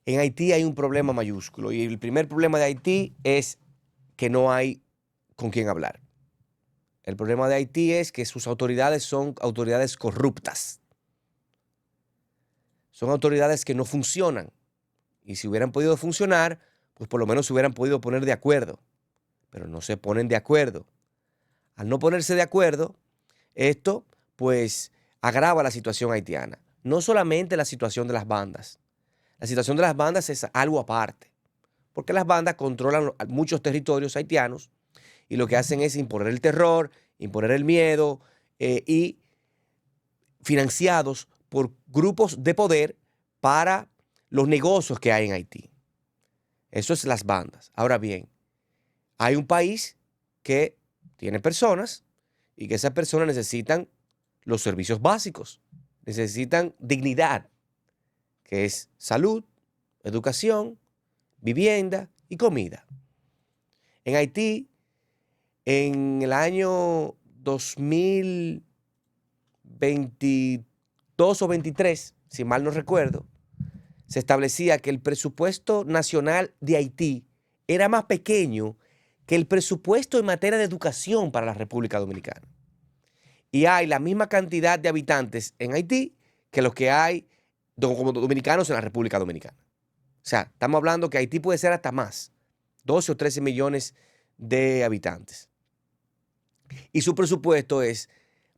En Haití hay un problema mayúsculo y el primer problema de Haití es que no hay con quién hablar. El problema de Haití es que sus autoridades son autoridades corruptas. Son autoridades que no funcionan. Y si hubieran podido funcionar, pues por lo menos se hubieran podido poner de acuerdo. Pero no se ponen de acuerdo. Al no ponerse de acuerdo, esto pues agrava la situación haitiana. No solamente la situación de las bandas. La situación de las bandas es algo aparte. Porque las bandas controlan muchos territorios haitianos y lo que hacen es imponer el terror, imponer el miedo y financiados por grupos de poder para los negocios que hay en Haití. Eso es las bandas. Ahora bien, hay un país que tiene personas y que esas personas necesitan los servicios básicos, necesitan dignidad, que es salud, educación, vivienda y comida. En Haití, en el año 2022 o 23, si mal no recuerdo, se establecía que el presupuesto nacional de Haití era más pequeño que el presupuesto en materia de educación para la República Dominicana. Y hay la misma cantidad de habitantes en Haití que los que hay como dominicanos en la República Dominicana. O sea, estamos hablando que Haití puede ser hasta más, 12 o 13 millones de habitantes. Y su presupuesto es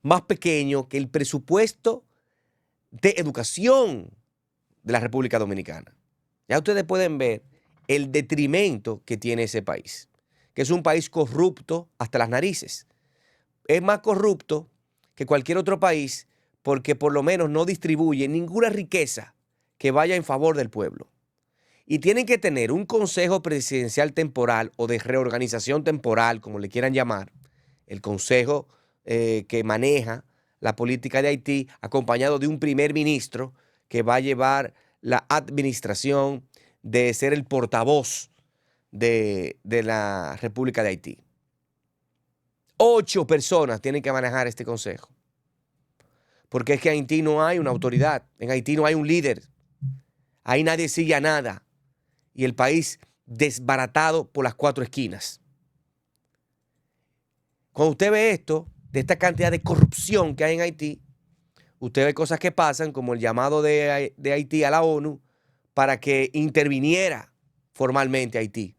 más pequeño que el presupuesto de educación de la República Dominicana. Ya ustedes pueden ver el detrimento que tiene ese país, que es un país corrupto hasta las narices. Es más corrupto que cualquier otro país porque por lo menos no distribuye ninguna riqueza que vaya en favor del pueblo. Y tienen que tener un consejo presidencial temporal o de reorganización temporal, como le quieran llamar, el consejo que maneja la política de Haití, acompañado de un primer ministro que va a llevar la administración de ser el portavoz de la República de Haití. 8 personas tienen que manejar este consejo. Porque es que en Haití no hay una autoridad, en Haití no hay un líder, ahí nadie sigue a nada y el país desbaratado por las 4 esquinas. Cuando usted ve esto, de esta cantidad de corrupción que hay en Haití, usted ve cosas que pasan como el llamado de Haití a la ONU para que interviniera formalmente Haití,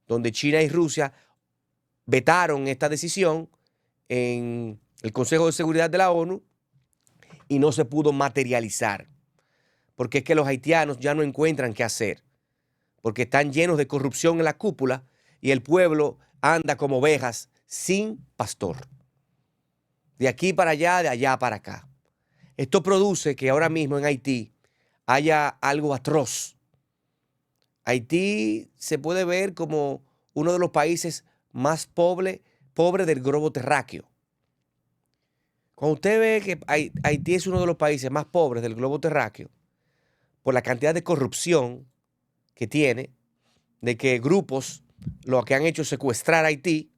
donde China y Rusia vetaron esta decisión en el Consejo de Seguridad de la ONU y no se pudo materializar, porque es que los haitianos ya no encuentran qué hacer, porque están llenos de corrupción en la cúpula y el pueblo anda como ovejas sin pastor. De aquí para allá, de allá para acá. Esto produce que ahora mismo en Haití haya algo atroz. Haití se puede ver como uno de los países más pobre del globo terráqueo. Cuando usted ve que Haití es uno de los países más pobres del globo terráqueo, por la cantidad de corrupción que tiene, de que grupos lo que han hecho es secuestrar a Haití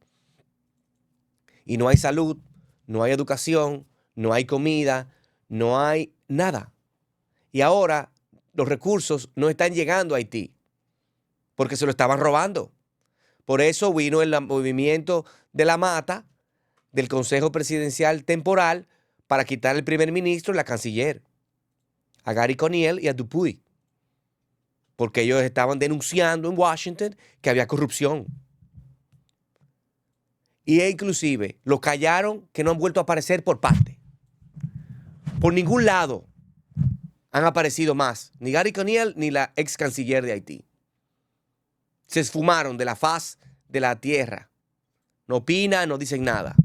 y no hay salud, no hay educación, no hay comida, no hay nada. Y ahora los recursos no están llegando a Haití porque se lo estaban robando. Por eso vino el movimiento de la mata del Consejo Presidencial Temporal para quitar al primer ministro y la canciller, a Gary Conille y a Dupuy, porque ellos estaban denunciando en Washington que había corrupción. Y inclusive los callaron que no han vuelto a aparecer por parte. Por ningún lado han aparecido más, ni Gary Conille ni la ex canciller de Haití. Se esfumaron de la faz de la tierra. No opinan, no dicen nada.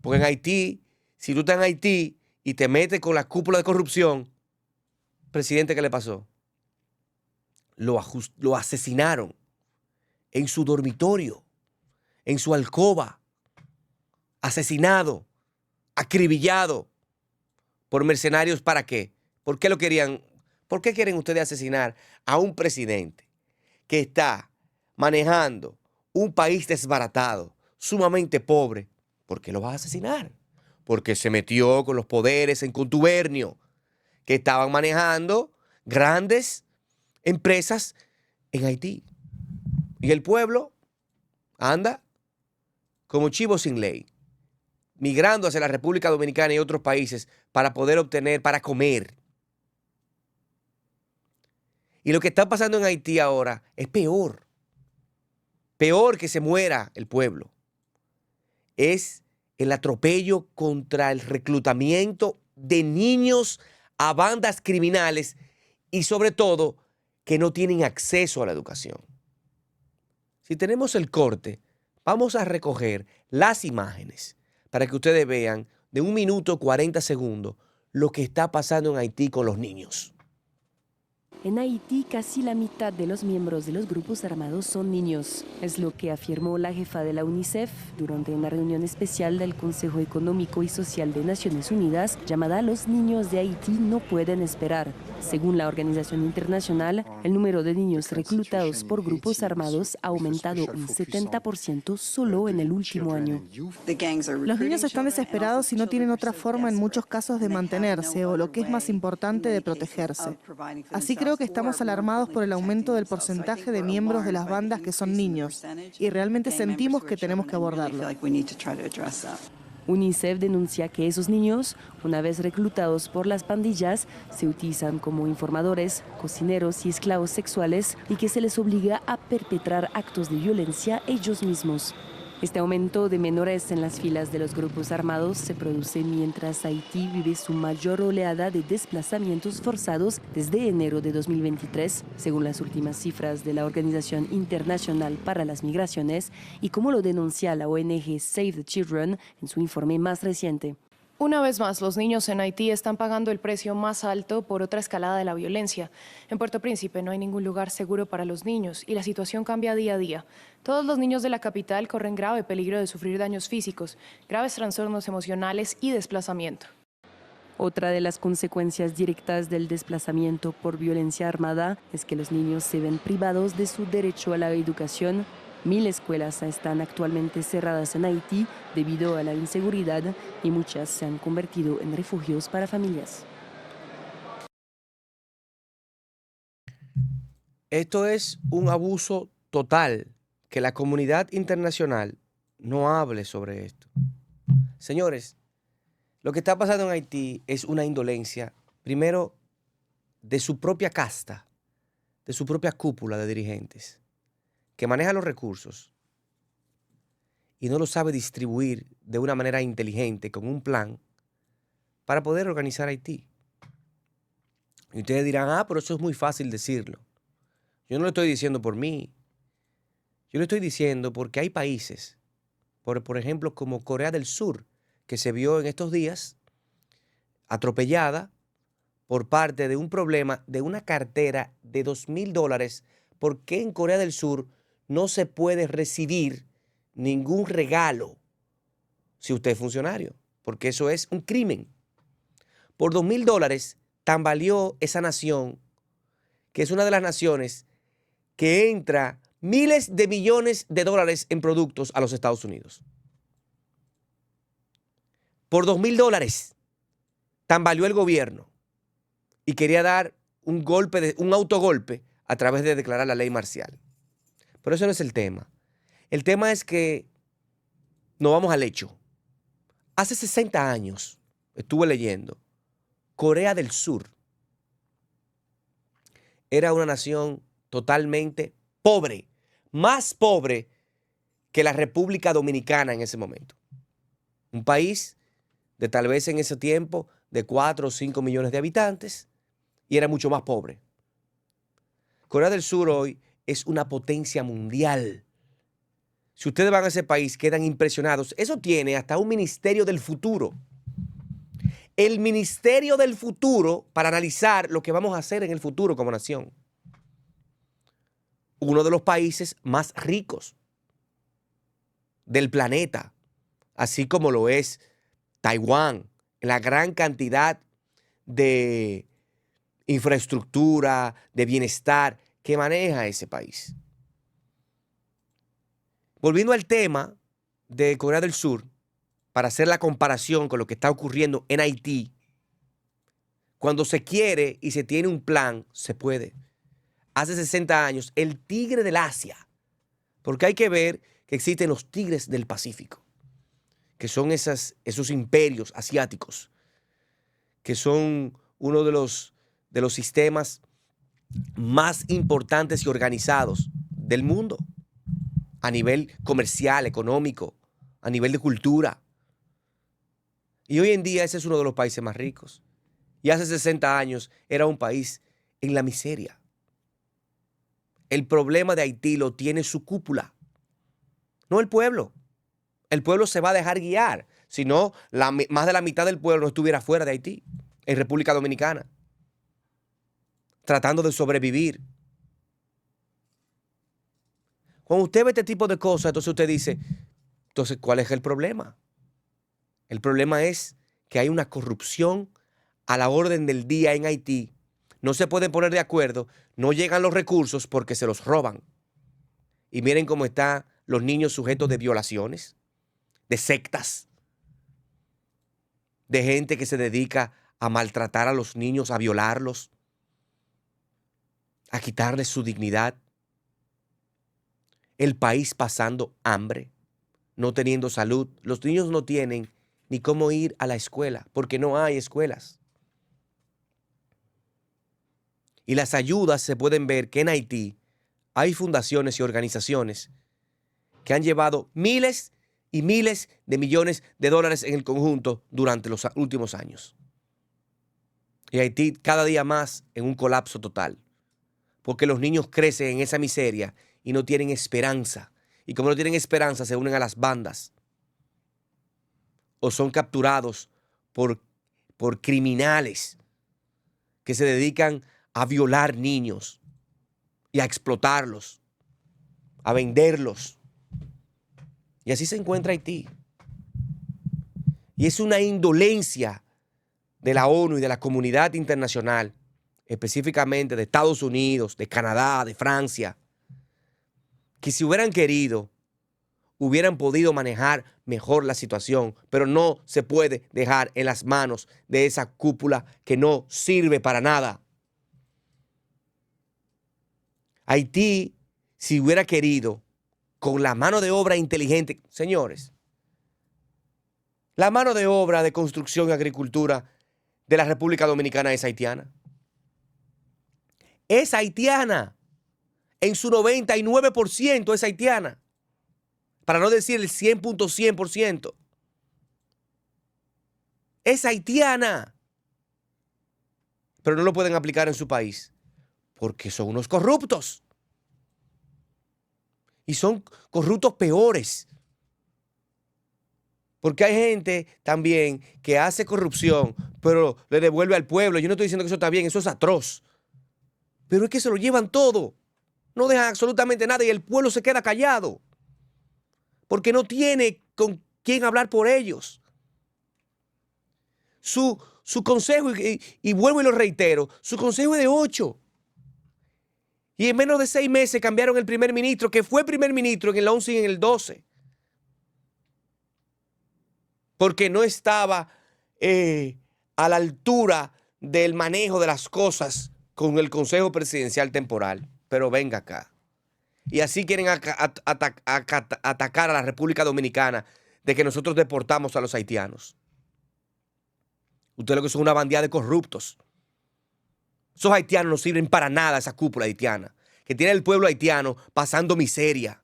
Porque en Haití, si tú estás en Haití y te metes con la cúpula de corrupción, presidente, ¿qué le pasó? Lo asesinaron en su dormitorio, en su alcoba, asesinado, acribillado por mercenarios. ¿Para qué? ¿Por qué lo querían? ¿Por qué quieren ustedes asesinar a un presidente que está manejando un país desbaratado, sumamente pobre? ¿Por qué lo vas a asesinar? Porque se metió con los poderes en contubernio que estaban manejando grandes empresas en Haití. Y el pueblo anda como chivo sin ley, migrando hacia la República Dominicana y otros países para poder obtener, para comer. Y lo que está pasando en Haití ahora es peor. Peor que se muera el pueblo. Es el atropello contra el reclutamiento de niños a bandas criminales y sobre todo que no tienen acceso a la educación. Si tenemos el corte, vamos a recoger las imágenes para que ustedes vean de 1 minuto 40 segundos lo que está pasando en Haití con los niños. En Haití, casi la mitad de los miembros de los grupos armados son niños. Es lo que afirmó la jefa de la UNICEF durante una reunión especial del Consejo Económico y Social de Naciones Unidas llamada Los niños de Haití no pueden esperar. Según la organización internacional, el número de niños reclutados por grupos armados ha aumentado un 70% solo en el último año. Los niños están desesperados y no tienen otra forma en muchos casos de mantenerse o, lo que es más importante, de protegerse. Así creo que estamos alarmados por el aumento del porcentaje de miembros de las bandas que son niños y realmente sentimos que tenemos que abordarlo. UNICEF denuncia que esos niños, una vez reclutados por las pandillas, se utilizan como informadores, cocineros y esclavos sexuales y que se les obliga a perpetrar actos de violencia ellos mismos. Este aumento de menores en las filas de los grupos armados se produce mientras Haití vive su mayor oleada de desplazamientos forzados desde enero de 2023, según las últimas cifras de la Organización Internacional para las Migraciones y como lo denuncia la ONG Save the Children en su informe más reciente. Una vez más, los niños en Haití están pagando el precio más alto por otra escalada de la violencia. En Puerto Príncipe no hay ningún lugar seguro para los niños y la situación cambia día a día. Todos los niños de la capital corren grave peligro de sufrir daños físicos, graves trastornos emocionales y desplazamiento. Otra de las consecuencias directas del desplazamiento por violencia armada es que los niños se ven privados de su derecho a la educación. 1000 escuelas están actualmente cerradas en Haití debido a la inseguridad y muchas se han convertido en refugios para familias. Esto es un abuso total, que la comunidad internacional no hable sobre esto. Señores, lo que está pasando en Haití es una indolencia, primero, de su propia casta, de su propia cúpula de dirigentes, que maneja los recursos y no los sabe distribuir de una manera inteligente, con un plan, para poder organizar Haití. Y ustedes dirán, pero eso es muy fácil decirlo. Yo no lo estoy diciendo por mí. Yo lo estoy diciendo porque hay países, por ejemplo, como Corea del Sur, que se vio en estos días atropellada por parte de un problema de una cartera de $2,000. ¿Por qué en Corea del Sur no se puede recibir ningún regalo si usted es funcionario? Porque eso es un crimen. Por $2,000 tambaleó esa nación, que es una de las naciones que entra miles de millones de dólares en productos a los Estados Unidos. Por $2,000 tambaleó el gobierno y quería dar un autogolpe a través de declarar la ley marcial. Pero eso no es el tema. El tema es que nos vamos al hecho. Hace 60 años, estuve leyendo, Corea del Sur era una nación totalmente pobre, más pobre que la República Dominicana en ese momento. Un país de tal vez en ese tiempo de 4 o 5 millones de habitantes y era mucho más pobre. Corea del Sur hoy es una potencia mundial. Si ustedes van a ese país, quedan impresionados. Eso tiene hasta un ministerio del futuro. El ministerio del futuro para analizar lo que vamos a hacer en el futuro como nación. Uno de los países más ricos del planeta, así como lo es Taiwán, la gran cantidad de infraestructura, de bienestar que maneja ese país. Volviendo al tema de Corea del Sur, para hacer la comparación con lo que está ocurriendo en Haití, Cuando se quiere y se tiene un plan, se puede. Hace 60 años, el tigre del Asia, porque hay que ver que existen los tigres del Pacífico, que son esos imperios asiáticos, que son uno de los sistemas más importantes y organizados del mundo, a nivel comercial, económico, a nivel de cultura. Y hoy en día ese es uno de los países más ricos. Y hace 60 años era un país en la miseria. El problema de Haití lo tiene su cúpula, no el pueblo. El pueblo se va a dejar guiar, si no, más de la mitad del pueblo no estuviera fuera de Haití, en República Dominicana, tratando de sobrevivir. Cuando usted ve este tipo de cosas, entonces usted dice, entonces, ¿cuál es el problema? El problema es que hay una corrupción a la orden del día en Haití. No se pueden poner de acuerdo, no llegan los recursos porque se los roban. Y miren cómo están los niños sujetos de violaciones, de sectas, de gente que se dedica a maltratar a los niños, a violarlos, a quitarles su dignidad. El país pasando hambre, no teniendo salud. Los niños no tienen ni cómo ir a la escuela porque no hay escuelas. Y las ayudas se pueden ver que en Haití hay fundaciones y organizaciones que han llevado miles y miles de millones de dólares en el conjunto durante los últimos años. Y Haití cada día más en un colapso total, porque los niños crecen en esa miseria y no tienen esperanza. Y como no tienen esperanza, se unen a las bandas o son capturados por criminales que se dedican a violar niños y a explotarlos, a venderlos. Y así se encuentra Haití. Y es una indolencia de la ONU y de la comunidad internacional, específicamente de Estados Unidos, de Canadá, de Francia, que si hubieran querido, hubieran podido manejar mejor la situación, pero no se puede dejar en las manos de esa cúpula que no sirve para nada. Haití, si hubiera querido, con la mano de obra inteligente, señores, la mano de obra de construcción y agricultura de la República Dominicana es haitiana. Es haitiana. En su 99% es haitiana. Para no decir el 100.100%. Es haitiana. Pero no lo pueden aplicar en su país porque son unos corruptos. Y son corruptos peores. Porque hay gente también que hace corrupción, pero le devuelve al pueblo. Yo no estoy diciendo que eso está bien, eso es atroz. Pero es que se lo llevan todo. No dejan absolutamente nada y el pueblo se queda callado. Porque no tiene con quién hablar por ellos. Su consejo, y vuelvo y lo reitero, su consejo es de 8. Y en menos de 6 meses cambiaron el primer ministro, que fue primer ministro en el 11 y en el 12. Porque no estaba a la altura del manejo de las cosas con el Consejo Presidencial Temporal. Pero venga acá. Y así quieren atacar a la República Dominicana de que nosotros deportamos a los haitianos. Ustedes lo que son una bandida de corruptos. Esos haitianos no sirven para nada, esa cúpula haitiana, que tiene el pueblo haitiano pasando miseria.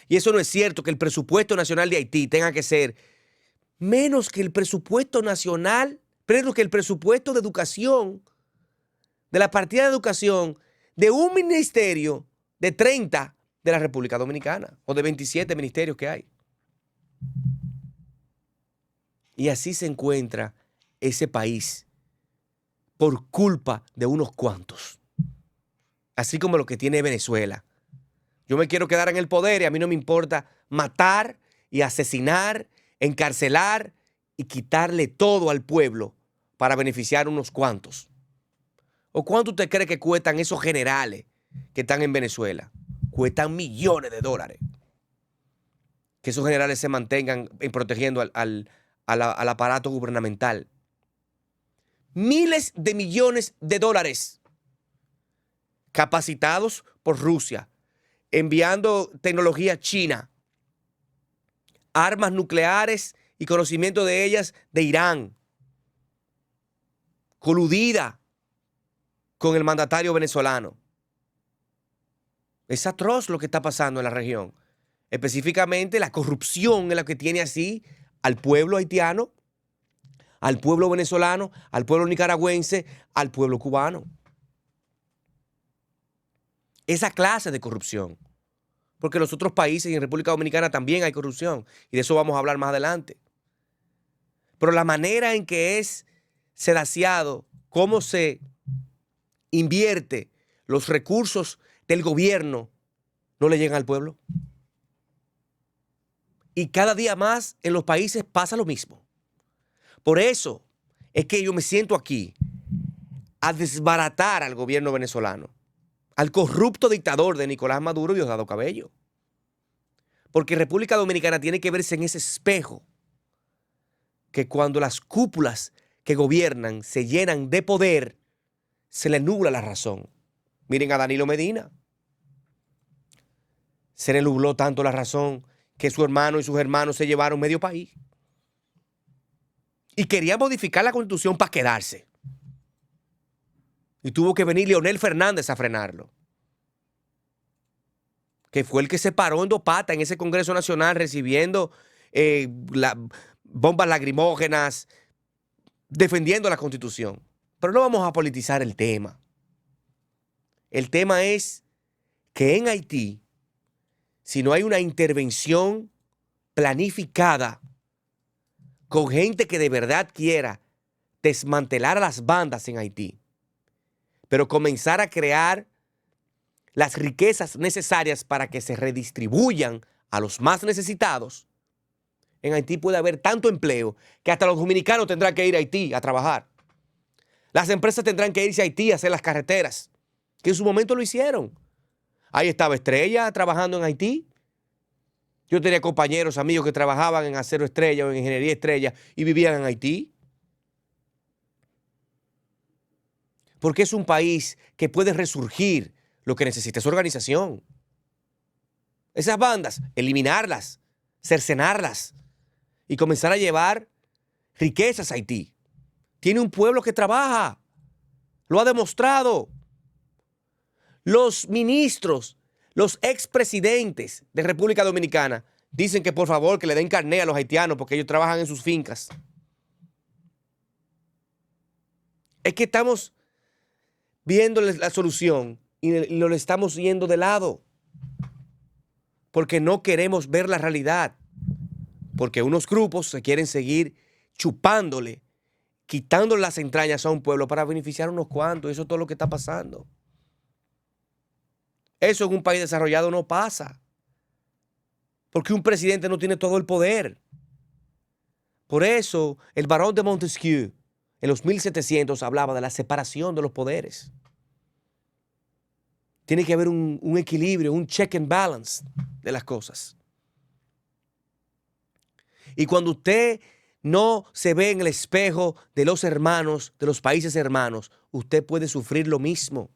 Y eso no es cierto, que el presupuesto nacional de Haití tenga que ser menos que el presupuesto nacional, menos que el presupuesto de educación, de la partida de educación de un ministerio de 30 de la República Dominicana o de 27 ministerios que hay. Y así se encuentra ese país por culpa de unos cuantos. Así como lo que tiene Venezuela. Yo me quiero quedar en el poder y a mí no me importa matar y asesinar, encarcelar y quitarle todo al pueblo para beneficiar a unos cuantos. ¿O cuánto usted cree que cuestan esos generales que están en Venezuela? Cuestan millones de dólares. Que esos generales se mantengan protegiendo al aparato gubernamental. miles de millones de dólares capacitados por Rusia, enviando tecnología china, armas nucleares y conocimiento de ellas de Irán, coludida con el mandatario venezolano. Es atroz lo que está pasando en la región. Específicamente la corrupción es la que tiene así al pueblo haitiano, al pueblo venezolano, al pueblo nicaragüense, al pueblo cubano. Esa clase de corrupción. Porque en los otros países y en República Dominicana también hay corrupción. Y de eso vamos a hablar más adelante. Pero la manera en que es sedaciado, cómo se invierte los recursos del gobierno, no le llegan al pueblo. Y cada día más en los países pasa lo mismo. Por eso es que yo me siento aquí a desbaratar al gobierno venezolano, al corrupto dictador de Nicolás Maduro y Diosdado Cabello. Porque República Dominicana tiene que verse en ese espejo que cuando las cúpulas que gobiernan se llenan de poder, se le nubla la razón. Miren a Danilo Medina. Se le nubló tanto la razón que su hermano y sus hermanos se llevaron medio país. Y quería modificar la Constitución para quedarse. Y tuvo que venir Leonel Fernández a frenarlo. Que fue el que se paró en dos patas en ese Congreso Nacional recibiendo bombas lacrimógenas, defendiendo la Constitución. Pero no vamos a politizar el tema. El tema es que en Haití, si no hay una intervención planificada con gente que de verdad quiera desmantelar a las bandas en Haití, pero comenzar a crear las riquezas necesarias para que se redistribuyan a los más necesitados, en Haití puede haber tanto empleo que hasta los dominicanos tendrán que ir a Haití a trabajar. Las empresas tendrán que irse a Haití a hacer las carreteras, que en su momento lo hicieron. Ahí estaba Estrella trabajando en Haití. Yo tenía compañeros, amigos que trabajaban en Acero Estrella o en Ingeniería Estrella y vivían en Haití. Porque es un país que puede resurgir. Lo que necesita es organización. Esas bandas, eliminarlas, cercenarlas y comenzar a llevar riquezas a Haití. Tiene un pueblo que trabaja. Lo ha demostrado. Los ministros, los expresidentes de República Dominicana dicen que por favor que le den carné a los haitianos porque ellos trabajan en sus fincas. Es que estamos viendo la solución y lo estamos yendo de lado porque no queremos ver la realidad, porque unos grupos se quieren seguir chupándole, quitándole las entrañas a un pueblo para beneficiar a unos cuantos. Eso es todo lo que está pasando. Eso en un país desarrollado no pasa, porque un presidente no tiene todo el poder. Por eso el barón de Montesquieu en los 1700 hablaba de la separación de los poderes. Tiene que haber un equilibrio, un check and balance de las cosas. Y cuando usted no se ve en el espejo de los hermanos, de los países hermanos, usted puede sufrir lo mismo.